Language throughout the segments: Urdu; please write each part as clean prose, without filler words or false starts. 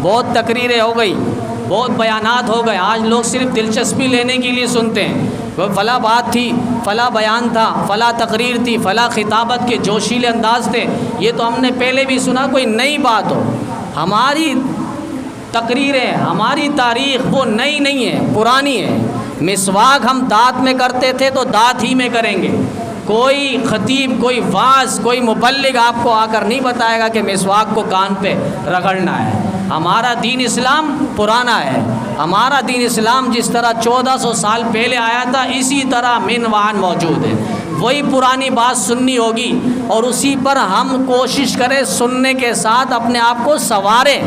بہت تقریریں ہو گئی، بہت بیانات ہو گئے، آج لوگ صرف دلچسپی لینے کے لیے سنتے ہیں۔ فلاں بات تھی، فلاں بیان تھا، فلاں تقریر تھی، فلاں خطابت کے جوشیلے انداز تھے، یہ تو ہم نے پہلے بھی سنا، کوئی نئی بات ہو۔ ہماری تقریریں، ہماری تاریخ وہ نئی نہیں ہے، پرانی ہے۔ مسواک ہم دانت میں کرتے تھے تو دانت ہی میں کریں گے۔ کوئی خطیب، کوئی واعظ، کوئی مبلغ آپ کو آ کر نہیں بتائے گا کہ مسواک کو کان پہ رگڑنا ہے۔ ہمارا دین اسلام پرانا ہے۔ ہمارا دین اسلام جس طرح 1400 سال پہلے آیا تھا، اسی طرح من وعن موجود ہے۔ وہی پرانی بات سننی ہوگی اور اسی پر ہم کوشش کریں سننے کے ساتھ اپنے آپ کو سنواریں۔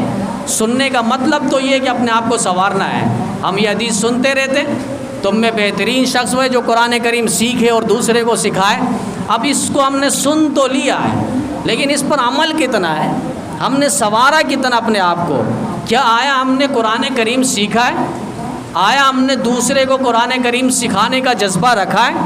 سننے کا مطلب تو یہ ہے کہ اپنے آپ کو سنوارنا ہے۔ ہم یہ حدیث سنتے رہتے، تم میں بہترین شخص وہ جو قرآن کریم سیکھے اور دوسرے کو سکھائے۔ اب اس کو ہم نے سن تو لیا ہے، لیکن اس پر عمل کتنا ہے؟ ہم نے سنوارا کتنا اپنے آپ کو؟ کیا آیا ہم نے قرآن کریم سیکھا ہے؟ آیا ہم نے دوسرے کو قرآن کریم سکھانے کا جذبہ رکھا ہے؟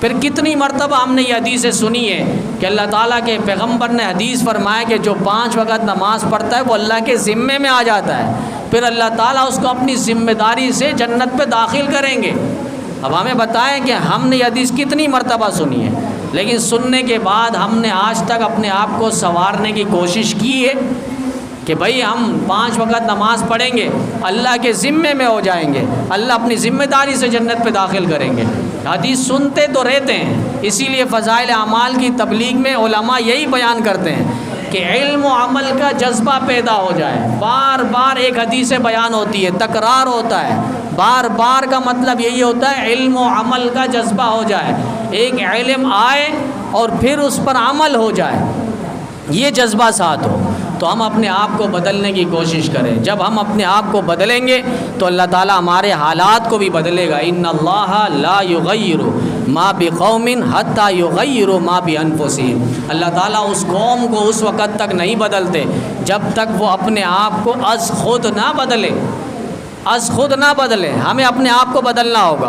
پھر کتنی مرتبہ ہم نے یہ حدیثیں سنی ہے کہ اللہ تعالیٰ کے پیغمبر نے حدیث فرمایا کہ جو 5 وقت نماز پڑھتا ہے وہ اللہ کے ذمے میں آ جاتا ہے، پھر اللہ تعالیٰ اس کو اپنی ذمہ داری سے جنت پہ داخل کریں گے۔ اب ہمیں بتائیں کہ ہم نے یہ حدیث کتنی مرتبہ سنی ہے، لیکن سننے کے بعد ہم نے آج تک اپنے آپ کو سنوارنے کی کوشش کی ہے کہ بھئی ہم 5 وقت نماز پڑھیں گے، اللہ کے ذمے میں ہو جائیں گے، اللہ اپنی ذمہ داری سے جنت پہ داخل کریں گے۔ حدیث سنتے تو رہتے ہیں، اسی لیے فضائل اعمال کی تبلیغ میں علماء یہی بیان کرتے ہیں کہ علم و عمل کا جذبہ پیدا ہو جائے۔ بار بار ایک حدیث بیان ہوتی ہے، تکرار ہوتا ہے، بار بار کا مطلب یہی ہوتا ہے علم و عمل کا جذبہ ہو جائے، ایک علم آئے اور پھر اس پر عمل ہو جائے، یہ جذبہ ساتھ ہو، تو ہم اپنے آپ کو بدلنے کی کوشش کریں۔ جب ہم اپنے آپ کو بدلیں گے تو اللہ تعالیٰ ہمارے حالات کو بھی بدلے گا۔ ان اللہ لا یغیر ما بقوم حتی یغیروا ما بانفسہم۔ اللہ تعالیٰ اس قوم کو اس وقت تک نہیں بدلتے جب تک وہ اپنے آپ کو از خود نہ بدلے، از خود نہ بدلے۔ ہمیں اپنے آپ کو بدلنا ہوگا۔